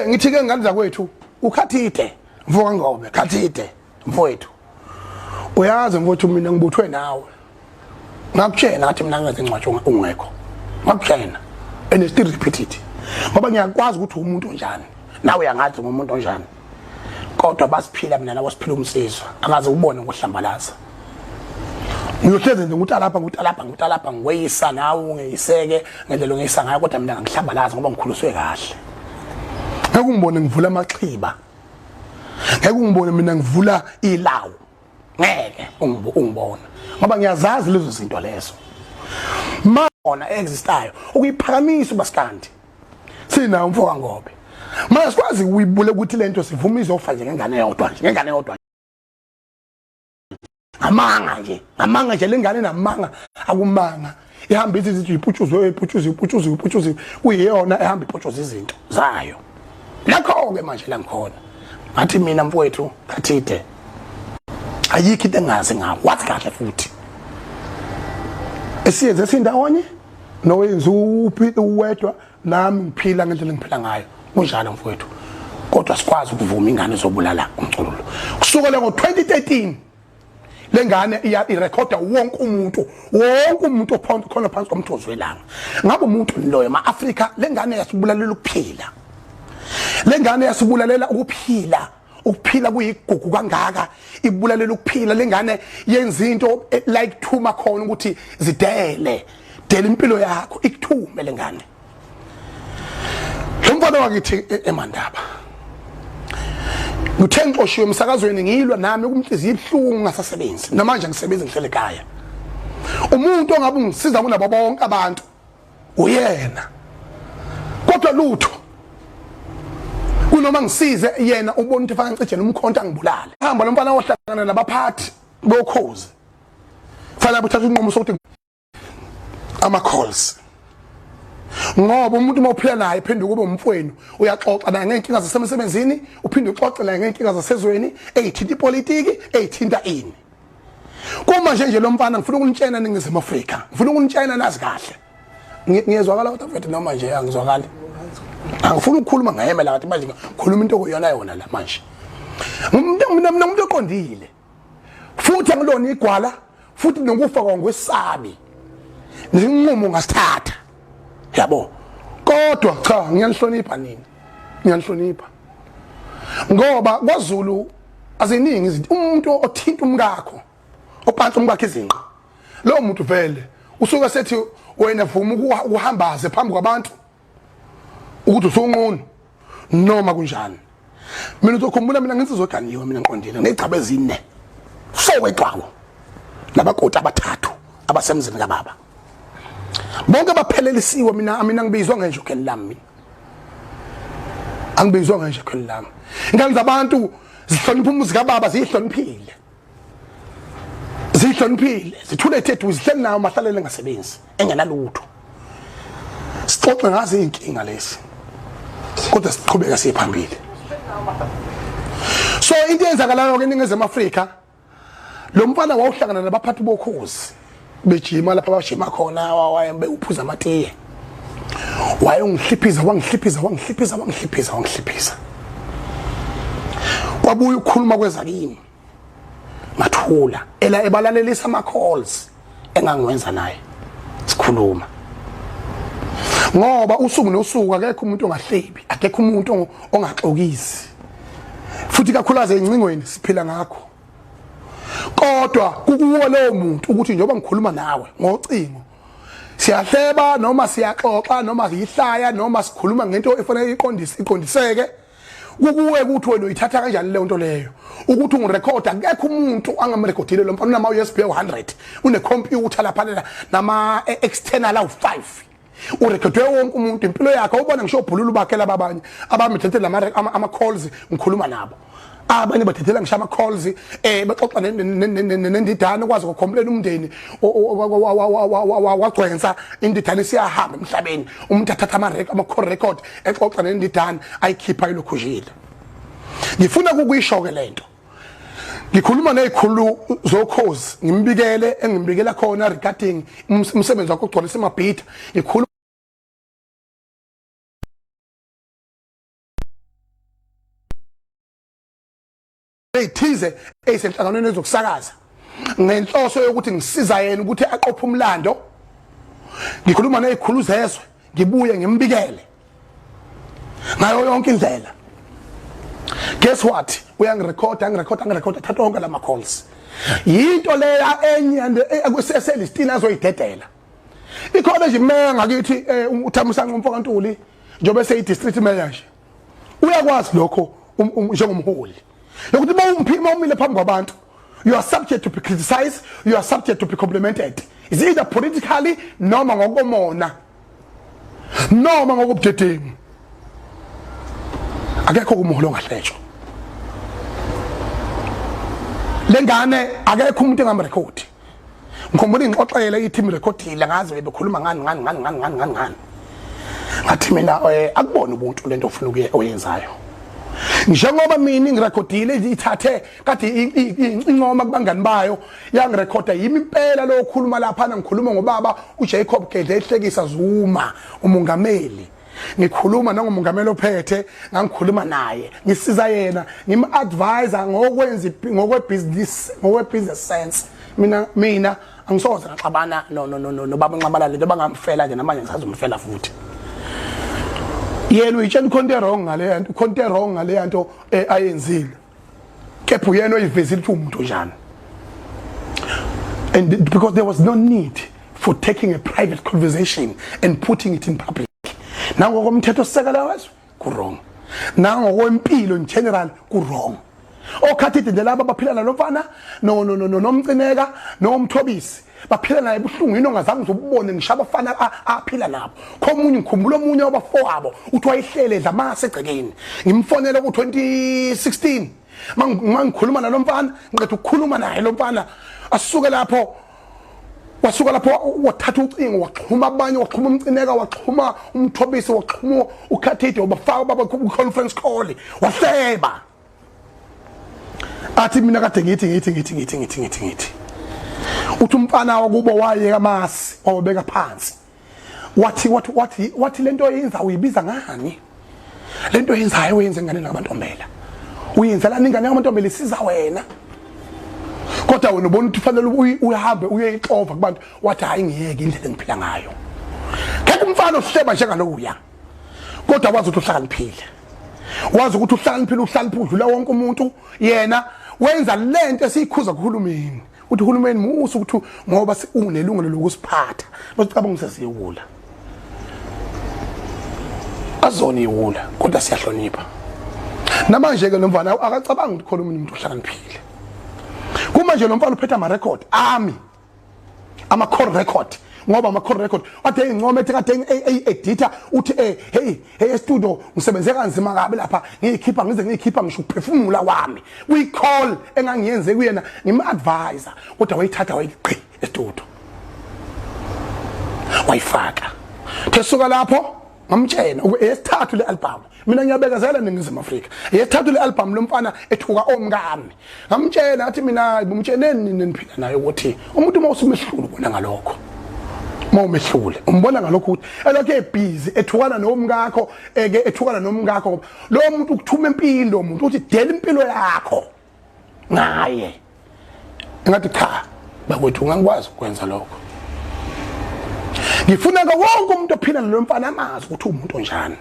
Ngithi ke ngani zakwethu ukhathide mfoka ngobe khathide mfowethu. Uyazi mfowethu mina ngibuthwe nawe. Ngakutshela ngathi mina ngaze ngcwatshwa ungekho. Ngakutshela and still repeat it. Ngoba ngiyakwazi ukuthi umuntu onjani. Nawe uyangathi umuntu onjani. Kodwa basiphila mina nawe siphila umsizwa. Akaze ubone ngohlambalaza. Ngiyohleze nje ngutalapha ngiweyisa nawe ungeyiseke ngendlela ongeyisa ngayo kodwa mina ngihlambalaza ngoba ngikhuliswe kahle. Ngeke ungibone ngivula amaxiba. Ngeke ungibone mina ngivula ilawu. Ngeke ungibona. Ngoba ngiyazazi lezo zinto lezo. Mona existayo ukuyiphakamisa ubasikandi. Sina umfoka ngobe. Manje sikwazi ukuyibule ukuthi lento sivumise ofa nje ngengane yodwa. Amanga nje lengane namanga akumanga. Ihamba izithi iputshuze kuyiyona ehamba iputshuze izinto zayo. Lakho ke manje la ngikhona. Ngathi mina mfowethu kathide. Ayikho into engazi ngawo. Wathi kahle futhi. Esiyenze sindawonye nowenza uphi uwedwa nami ngiphila ngendlela engiphila ngayo. Kunjalo mfowethu. Kodwa sikwazi ukuvuma ingane zobulala umculo. Kusukela ngo2013 lengane irecorda wonke umuntu khona phansi komthozo welanga. Ngabe umuntu loyo maAfrika lengane yasibulalela ukuphila. Lengane yasibulalela ukuphila kuyigugu kangaka ibulalela ukuphila lengane yenza into like thuma khona ukuthi dela impilo yakho ikuthume lengane. Lomfana wakithi eMandaba ngithe ngixoshiwe emsakazweni ngilwa nami ukumhliziyo ibhlungu ngasasebenzi namanje ngisebenza ngihlele ekhaya. Umuntu ongabe ungisiza kunabo bonke abantu uyena. Kodwa lutho kunoma ngisize yena ubona ukuthi fana ngicije nomkhonto angibulale. Hamba lo mfana ohlangana nabaphathi bokhozi. Fana buthatha unqomo sokuthi ama calls. Ngoba umuntu mawuphila naye ephenduka kube umfowenu uyaxoxa naye ngenkinga zasemsebenzini uphinde uxoxe naye ngenkinga zasezweni ezithinta ipolitiki ezithinta ini. Kuma nje lo mfana ngifuna ukunitshena ningizwe Afrika ngifuna ukunitshena nazi kahle ngiyezwakala ukuthi mfethu noma nje angizwakali angifuna ukukhuluma ngayemela ngathi manje ngikhuluma into yona la manje umuntu oqondile futhi angilona igwala futhi nokufa kwangwesabi ninqumo ngasithatha. Yabo. Kodwa cha ngiyanihlonipha nini. Ngiyanihlonipha. Ngoba kwaZulu aziningi izinto umuntu othinta umkakho ophansi umkakhe izinqa. Lo muntu vele usuka sethi wena vuma ukuhambaze phambi kwabantu ukuthi usonqono noma kunjani. Mina uzokhumbula mina ngizizoganiwe mina ngiqondile ngecaba ezine. Sowetwawo. Nabakoti abathathu abasemzini kaBaba. Bonke baphelelisiwe mina ngibizwa ngenje kheli lami. Angibizwa ngenje kheli lami. Ingane zabantu zihlonipha umuzi kaBaba zihloniphile. Zithule ethethu zihleli nawo mahlalele ngasebenzi engenalutho. Sixoxe ngazi inkinga lesi. Kodwa siqhubeka siphambili. So into eyenzakalayo ke ningezwe Afrika lo mfana wawuhlangana nabaphathi bokhozi. Bejima lapha bashima khona wayembe uphuza amatiye. Wayengihliphisa wangihliphisa. Kwabuya ukukhuluma kwezakini. Ngathula ela ebalalelisa ama calls engangiwenza naye. Sikhuluma. Ngoba usuku nosuku akekho umuntu ongahlebi, akekho umuntu ongaxokisi. Futhi kakhulukazi encingweni siphila ngakho. Kodwa kukuwo leyo muntu ukuthi njengoba ngikhuluma nawe ngocingo siyahleba noma siyaxoxa noma siyihlaya noma sikhuluma ngento efanele iqondiseke kukuwe ukuthi wena uyithatha kanjani leyo nto leyo ukuthi ungirecorda akekho umuntu angamrecordile lo mfana unama USB 100 une computer lapha nama external awu5 urekhode wonke umuntu impilo yakhe ubona ngisho ubhululu bakhe labanye abamthethe ama calls ngikhuluma nabo. Abanye bathethela ngisho ama calls baxoxa nendidana kwazi ukukhomplela umndeni wagcwensa indidana siyahamba emhlabeni umuntu athatha ama call record exoxa nendidana ayikhipha ilokhujile. Ngifuna ukuyisho ke lento. Ngikhuluma nezikhulu zokhozi ngimbikele engimbikela khona regarding umsebenzi wakhe ogcwalisa amabhida ngikhuluma ezithize ezisenhlanganweni ezokusakaza ngenhloso yokuthi ngisiza yena ukuthi aqophe umlando ngikhuluma nezikhulu zezwe ngibuye ngimbikele ngayo yonke indlela. Guess what? Uyangirecorda thatha onke lama calls. Yinto leya enye akuseselistithi azoyidedela. Ikhona nje imeya ngakithi uThamsanqa Mfokantuli njobe seyi district mayor nje. Uyakwazi lokho njengomholi. Lokuthi uma umile phambi kwabantu, you are subject to be criticized, you are subject to be complimented. Is either politically noma ngokomona noma ngokubudedengu. Akekho kumholo ngahletsho. Lengane akekho umuntu engamrecord. Ngikhumbula ingxoxele ithi irecordile ngaze bekhuluma ngani. Ngathi mina akubona ubuntu lento ofuna ukuyenzayo. Njengoba mina ngirecordile ithathe kade incoma kubangani bayo yangirecorda yimi impela lo khuluma lapha ngikhuluma ngobaba uJacob Gedle ehlekisa Zuma umongameli. Ngikhuluma nangomongameli ophethe ngangikhuluma naye ngisiza yena ngim-advisor ngokwe-business sense mina angisoze ngaxabana nobaba Nxabalala lento bangamfela nje namanje ngisazomfela futhi. Yena uyitshela ikhonto wrong ngale yanto ayenzile kepha yena oyivezile ukuthi umuntu njani. And because there was no need for taking a private conversation and putting it in public. Nango komthetho sisekela wezwe ku wrong. Nango kwempilo in general ku wrong. Okhathide nje laba baphila nalofana nomcineka nomthobisi baphila naye buhlungu yini ongazange uzobone ngisho abafana aphila nabo. Khomunye ngikhumbula omunye wabafowabo uthi wayihlele edla mase egcekeni. Ngimfonela ku 2016 mangikhuluma nalomfana ngiqethe ukukhuluma naye lomfana asuke lapho wasuka lapho wathatha ucingo waxhuma abanye waxhuma umcineka waxhuma umthobisi waxhuma ukhathide wabafaka baba ku conference call wahleba athi mina kade ngithi uthi umfana wakubo wayeka amasi wabeka phansi wathi lento yenza uyibiza ngani lento yenzayo uyenze ngane nabantombela uyenzela ningane yabantombela isiza wena kodwa wena ubona ukuthi fanele uyahambe uyexova kubantu wathi hayi ngiyeke indlela engiphila ngayo. Kekho umfana ohleba njengalokuya kodwa wazi ukuthi uhlakaniphile wazi ukuthi uhlakaniphile udlula wonke umuntu yena wenza lento esiyikhuza kuhulumeni uthi uhulumeni musu ukuthi ngoba unelungelo lokusiphatha basicabanga sesiyekula azoni yekula kodwa siyahlonipha namanje ke nomfana akacabanga ukuthi khona umuntu uhlakaniphile. Kuma nje lomfana uphetha ama record ama call record ngoba ama call record athe ingcome ethi kade editor uthi hey studio ngisebenze kanzima kabi lapha ngiyikhipha ngisho ukuphefumula kwami we call engangiyenze kuyena ngim-advisor kodwa wayithatha wayiqi estudio wayifaka thesuka lapho ngamtshena esithathu le album mina ngiyabekezela ningizima Afrika esithathu le album lomfana ethuka omkami ngamtshena athi mina ngumtsheneni niphila naye ukuthi umuntu mawusumehlule ubona ngalokho mawumehlule umbona ngalokho ukuthi elokho ebusy ethukana nomkakho ethukana nomkakho lo muntu ukuthuma impilo umuntu uthi dela impilo yakho ngaye ngathi cha bakwethu ngangikwazi ukwenza lokho. Ngifuna ke wonke umuntu ophila nalomfana amazi ukuthi umuntu onjani.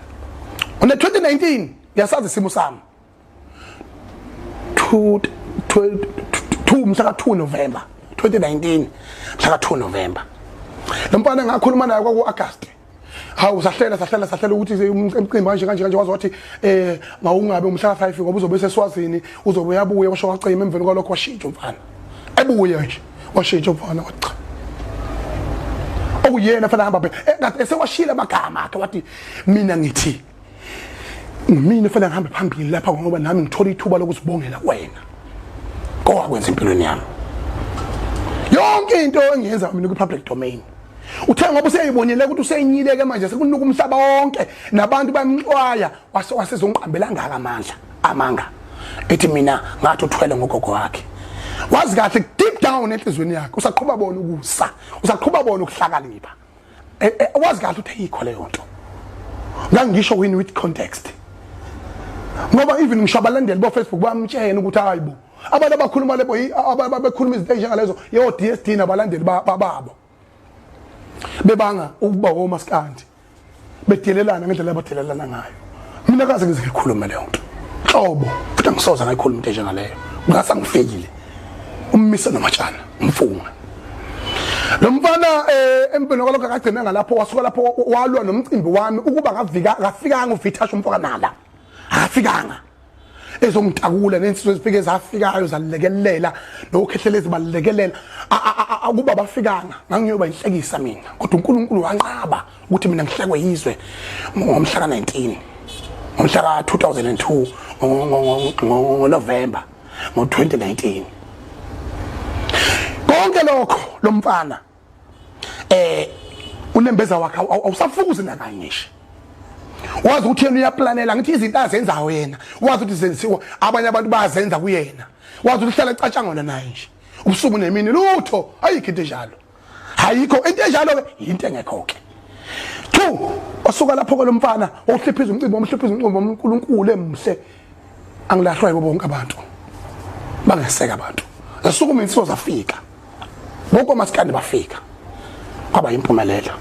Ona 2019 yasazi isimo sami. Mhla ka 2 November 2019 mhla ka 2 November. Lomfana ngakhuluma naye kwa August. Hawu sahlela ukuthi umcimbi kanje wazi wathi ngawungabe umhla ka 5 ngoba uzobe seswazini uzobe yabuya washo wacima emveni kwalokho washintsha umfana. Ebuye nje washintsha umfana wacha. Okuyena fana hamba kade esewashila amagama akhe wathi mina ngithi mina fana ngihambe phambili lapha ngoba nami ngithola ithuba lokusibongela wena kwakwenza empilweni yami yonke into engiyenza mina ku public domain uthe ngoba useyibonile ukuthi useyinyileke manje sekunuka umhlaba wonke nabantu bamxwaya wasezongiqambela ngaka amanga ethi mina ngathi uthwele ngogogo wakhe wazi kahle deep down enhlizweni yakhe usaqhuba bona ukusa usaqhuba bona ukuhlakanipha wazi kahle ukuthi ayikho leyo nto ngangisho with context ngoba even ngisho abalandeli bo Facebook bamtshela ukuthi hayibo abantu abakhuluma lebo abakhuluma izinto njengalezo yo DSD nabalandeli bababo bebanga ukuba omaskandi bedelelana ngendlela abadelelana ngayo mina kaze ngizikhuluma leyo nto hlobo futhi angisoza ngayikhuluma into njengaleyo ngasa ngifikile ummise namatshana umfunga lo mfana empini kwalokho akagcina ngalapho wasuka lapho walwa nomcimbi wami ukuba ngafikanga uVitasho Mfokanala akafikanga ezongidakula nensizwe ezifike zafikayo zalekelela nokhehlela ezibalekelela akuba bafikanga ngangiyoba inhlekisa mina kodwa uNkulunkulu wanqaba ukuthi mina ngihlekwe yizwe ngomhla ka19 ngomhla ka2002 ngoNovember ngo2019 konke lokho lo mfana unembeza wakhe awusafukuzi nakanye nje wazi ukuthi yena uyaplanela ngithi izinto azenzayo yena wazi ukuthi zenziwa abanye abantu bayazenza kuyena wazi ukuthi hlala ecatshangona naye nje ubusuku nemini lutho ayikho into enjalo ayikho into enjalo ke into engekho ke 2 osuka lapho ke lo mfana ohliphiza umcimbi uNkulunkulu emhle angilahlwa yibo bonke abantu bangeseka abantu asuku mina sizofika bonke amaskandi bafika kwaba impumelelo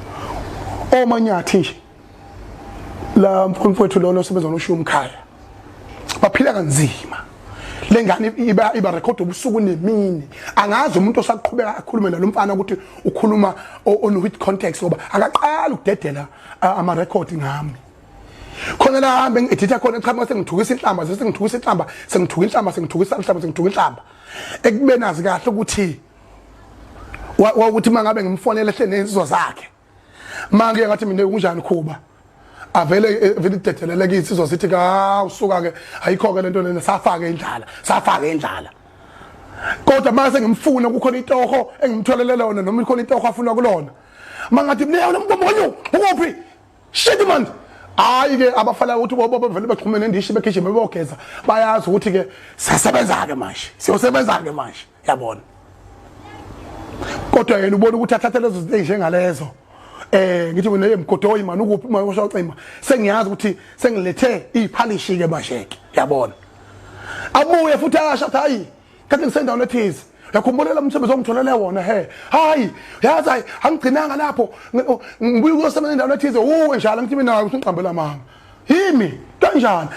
omanyathi nje la mfowethu lona osebenza noShiya Umkhaya baphila kanzima lengane iba record ubusuku nemini angazi umuntu osaqhubeka akhulume nalo mfana ukuthi ukhuluma on with context ngoba akaqala ukudedela ama record ngami khona la hambe ngiditha khona cha mase ngithukisa inhlamba sengithukisa inhlamba sengithukisa inhlamba ekube nazi kahle ukuthi ukuthi mangabe ngimfonela ehle nensizwa zakhe manje ngathi mina kunjani Khuba avele dedethelele kithi sithi ka usuka ke ayikho ke lento lena safaka indlala kodwa mase ngimfuna kukhona itoho engimtholele lona noma ikhona itoho afuna kulona mangathi mina nombomonyo ukuphi shit man hayi ke abafala ukuthi bobo vele baxhumene nendishi begijima beyogeza bayazi ukuthi ke siyasebenza ke manje siyosebenza ke manje yabona kodwa yena ubona ukuthi athathe lezo zinto njengalezo ngithi mina emgodoyi manje ukuphi uma ushocima sengiyazi ukuthi sengilethe iphalishi ke basheke yabona abuye futhi akasha hayi kanti ngisendawo lethize yakhumbula umsebenzi ongitholele wona hayi yazi angigcinanga lapho ngibuye ukuyosebenza endaweni lethize njalo ngithi mina usunqambela mama yimi kanjani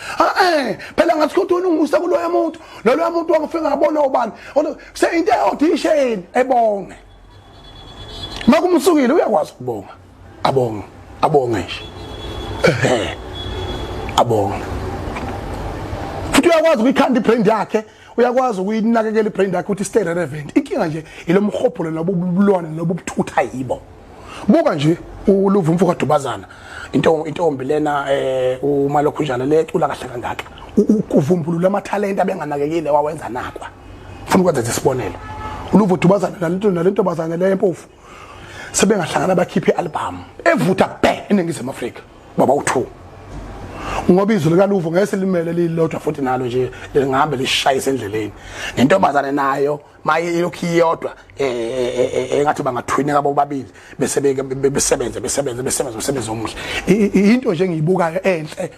phela ngathi ukuthi ungusa kuloya muntu loloya muntu wangifika ngabona ubani into audition ebonge makumsukile uyakwazi ukubonga abonge nje abonge futhi uyakwazi ukuyikhanda ibrand yakhe uyakwazi ukuyinakekela ibrand yakhe ukuthi stay relevant inkinga nje ilomhopho nobubulwane nobubuthutha yibo buka nje uLuvu Mfokadubazana intombi lena uma lokhu njalo lecula kahle kangaka ukuvumbulula amathalenta abenganakekile wawenza nakwa ufuna ukwenza isibonelo uLuvu Dubazana nalentombazana le empofu sebengahlangana bakhiphe album evutha bhe eNingizimu Afrika baba u2 ngoba izulu kaLuvu ngeke limele lilodwa futhi nalo nje lingahambe lishayise endleleni nentombazana nayo maye ilokhu iyodwa engathi bangathwinika bobabili bese besebenza omuhle into nje engiyibukayo enhle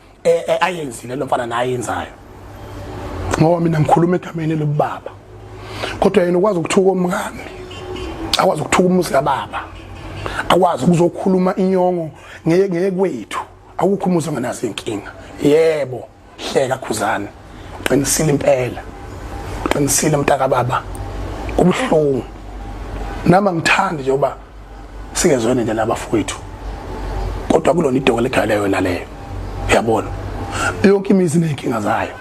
ayenzile lo mfana naye yenzayo ngoba mina ngikhuluma egameni lobaba kodwa yena ukwazi ukuthuka omngane akwazi ukuthuka umuzi kababa akwazi ukuzokhuluma inyongo ngeke kwethu awukho umuzi ongenazo inkinga yebo hleka Khuzani qinisile impela qinisile mntaka baba ubuhlungu nama ngithanda nje uba sikezwene nje labafowethu kodwa kulona idoko lekhaya leyo naleyo uyabona yonke imizi nenkinga zayo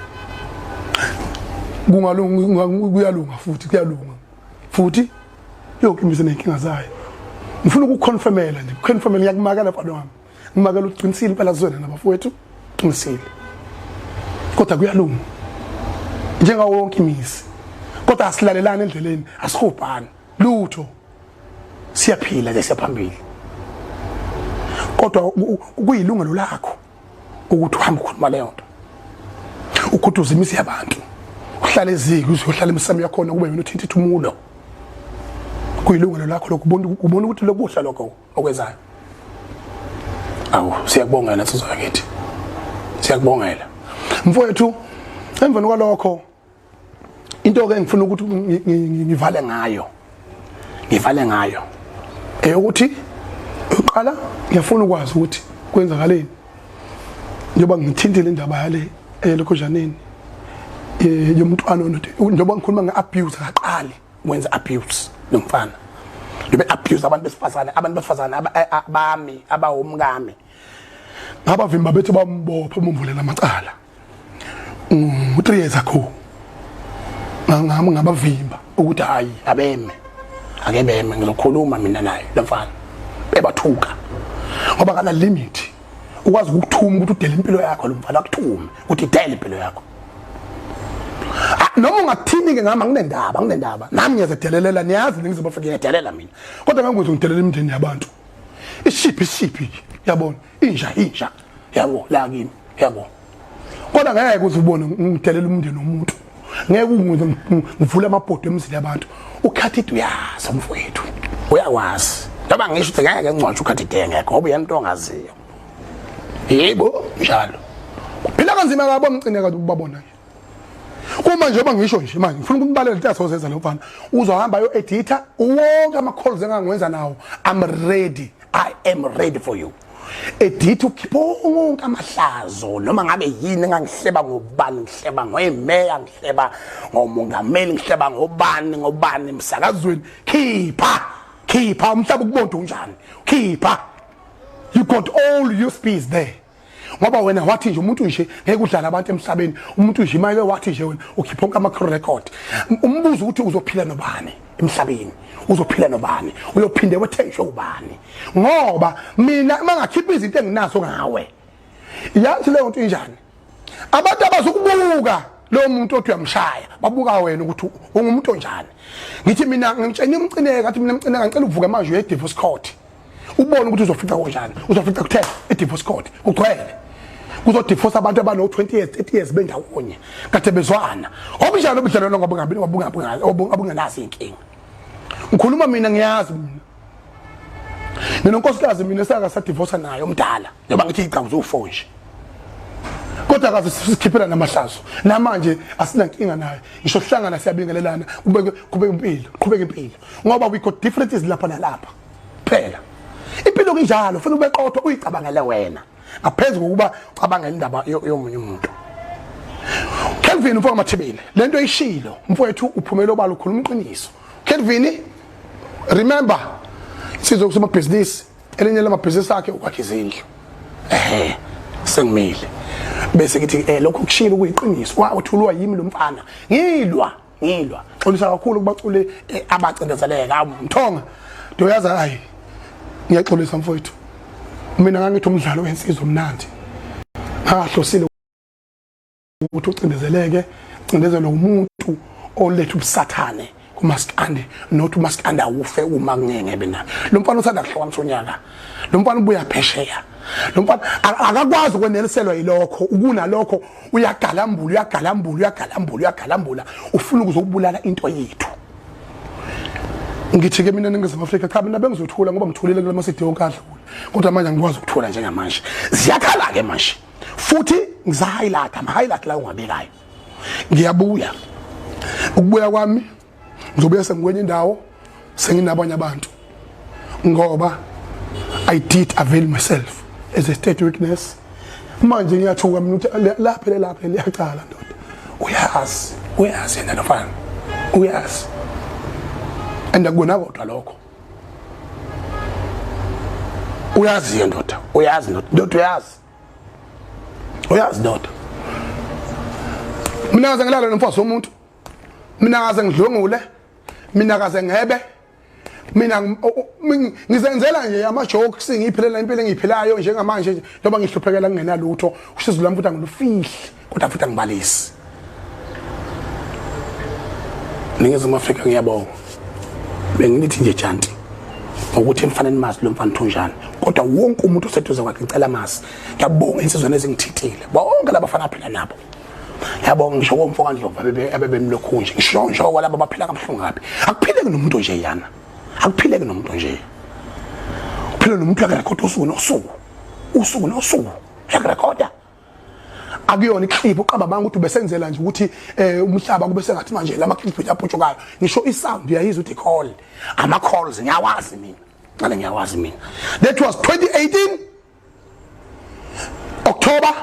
kuyalunga futhi yonke imizi nenkinga zayo ngifuna ukuconfirmela nje confirmela ngiyakumakela mfana wami ngimakela uqinisile impela zona nabafowethu qinisile kodwa kuyalunga njengawo wonke imizi kodwa asilalelana endleleni asihubhani lutho siyaphila nje siyaphambili kodwa kuyilungelo lakho ukuthi uhambe ukhuluma leyo nto ukhuduza imizi yabantu uhlale eziko uzohlala emsamo yakho kube yona uthinta ithumulo kuyilungelo lakho lokubona ukuthi lokuhla lokho okwenzayo awu siyakubongela nsizwa yakithi siyakubongela mfowethu emveni kwalokho into ke ngifuna ukuthi ngivale ngayo ukuthi uqala ngiyafuna ukwazi ukuthi kwenzakaleni njengoba ngithintile indaba yale lokhojaneni yomntwana njengoba ngikhuluma ngeabuse akaqali wenza abuse nomfana libe abuse abantu besifazane abami abawumkami ngabavimba bethi bambopha umvulela amacala 3 years ago ngabavimba ukuthi hayi ake beme ngizokhuluma mina naye lomfana bebathuka ngoba kana limit ukwazi ukuthuma ukuthi udele impilo yakho lo mfana akuthume ukuthi idele impilo yakho noma ungathini ke ngama nginendaba nami ngiyazedelelela niyazi ngizoba fika ngiyadelela mina kodwa ngangikuthi ngidelela imndeni yabantu ishiphi yabona inja yabo la kimi yabo kodwa ngeke uzubone ngidelela umndeni womuntu ngeke ngivula amabhodi emzini yabantu ukhathi uyazi umfowethu uyakwazi ngoba ngisho ukuthi ngeke ngcwatshe ukhathi ngeke ngoba uyanto ongaziyo yebo njalo phela kanzima kabo mcineka ukubabona uma njengoba ngisho nje manje ngifuna ukubaleka into yasozenza lo mfana uzohamba yo editor wonke ama calls engangwenza nawo I am ready for you edit ukhipha wonke amahlazo noma ngabe yini engangihleba ngobani ngihleba ngoyemeya ngihleba ngomongameli ngihleba ngobani emsakazweni khipha umhlaba ukubonda unjani khipha you got all your space there ngoba wena wathi nje umuntu nje ngeke udlala abantu emhlabeni umuntu nje imali wathi nje wena ukhipha onke ama record umbuzo ukuthi uzophila nobani emhlabeni uzophila nobani uyophinde wethenjwe ubani ngoba mina mangakhipha izinto enginazo ngawe yathi leyo nto injani abantu abazokubuka lo muntu othi uyamshaya babuka wena ukuthi ungumuntu onjani ngithi mina ngitshene umcineka athi mina umcineka ngicela uvuka manje uye divorce court ubone ukuthi uzofika kanjani uzofika kuthela divorce court ugcwele kuzodivorce abantu abano 20 years 30 years bendawonye kade bezwana obunjalo obudlalwana ngoba abungenazi inkinga ngikhuluma mina ngiyazi mina nonkosikazi mina saka sa divorce nayo umdala njengoba ngithi icawu zofonje kodwa akaze sikhiphela namahlazo namanje asina inkinga naye ngisho sihlangana siyabingelelana qhubeka impilo ngoba we got differences lapha nalapha phela impilo kunjalo ufuna ubeqotho uyicabangele wena ngaphezulu ukuba cabanga indaba yomunye umuntu Kelvin mfowethu Mathibile lento ishilo mfowethu uphumela obala ukhuluma iqiniso Kelvin remember sizokusoma business elinye lama business akhe ukwakhe izindlu sengimile bese ngithi lokho kushilo kuyiqiniso wathulwa yimi lo mfana ngilwa xolisa kakhulu kubacule abacindezeleka mthonga ndoyazi hayi ngiyaxolisa mfowethu mina ngangithi umdlalo wensizwe omnandi ahlosile ukuthi ucindezeleke cindezelo umuntu oletha ubusathane kumaskande not umaskanda ufe uma ngenge bena lo mfana uthanda kuhlokanisa unyaka lo mfana ubuya phesheya lo mfana akakwazi ukweneliselwa yilokho ukunalokho uyagalambula ufuna ukuzobulala into yethu ngithi ke mina ningizama Africa cha mina bengizothula ngoba ngithulile kulama city yonke adlule kodwa manje angikwazi ukuthula njengamanje ziyakhala ke manje futhi ngiza-highlight ama-highlight la ungabekayo ngiyabuya ukubuya kwami ngizobuya sengikwenye indawo senginabanye abantu ngoba I did avail myself as a state witness manje ngiyathuka mina ukuthi lapha liyacala ndoda uyazi yena nofana uyazi andakubona kodwa lokho uyazi ndoda uyazi ndoda mina ngaze ngilala nomfazi womuntu mina ngaze ngidlwengule mina ngaze ngebe mina ngizenzela nje ama jokes ngiphilela impilo engiyiphilayo njengamanje njengoba ngihluphekela kungenalutho usizo lwami futhi angilufihli kodwa futhi angibalisi Ningizimu Afrika ngiyabonga benginithi nje janti ukuthi emfaneni mazi lo mfana Thunjana kodwa wonke umuntu oseduze kwakhe ngicela mazi ngiyabonga insizweni ezingithithile bonke labafana phela nabo yabonga ngisho komfoka Ndlovu abebemlokhu nje ngisho walabo baphila kabuhlungu kabi akuphileke nomuntu nje yana akuphileke nomuntu nje kuphila nomuntu akarekhoda usuku nosuku yakurekhoda akuyona iclip uqamba manje ukuthi ubesenzela nje ukuthi umhlaba kube sengathi manje lama clip yaphutshukayo ngisho isound uyayizwa ukuthi call ama calls ngiyawazi mina ngale ngiyawazi mina. That was 2018 October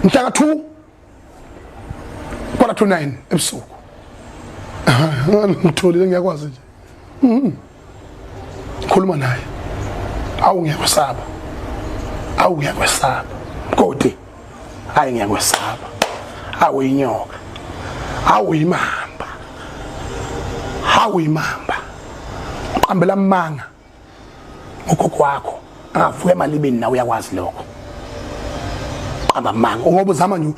mhla ka 2 quarter to 9 ebusuku. Ngitholile ngiyakwazi nje khuluma naye awungiyakwesaba kodwa hayi ngiyakwesaba awuyinyoka awuyimamba qambela manga ugogo wakho angavuka emalibeni nawe uyakwazi lokho qamba manga ngoba uzama nje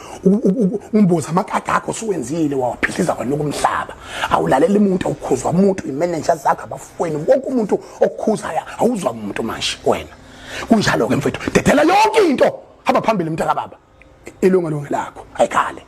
umbuza amakaka akho suwenzile waphihliza kwaloku umhlaba awulalela umuntu okukhuzwa umuntu imanager zakhe abafweni wonke umuntu okukhuzayo awuzwa umuntu manje wena kunjalo ke mfethu dedela yonke into hamba phambili mntaka baba ilunga lakho ayikhale.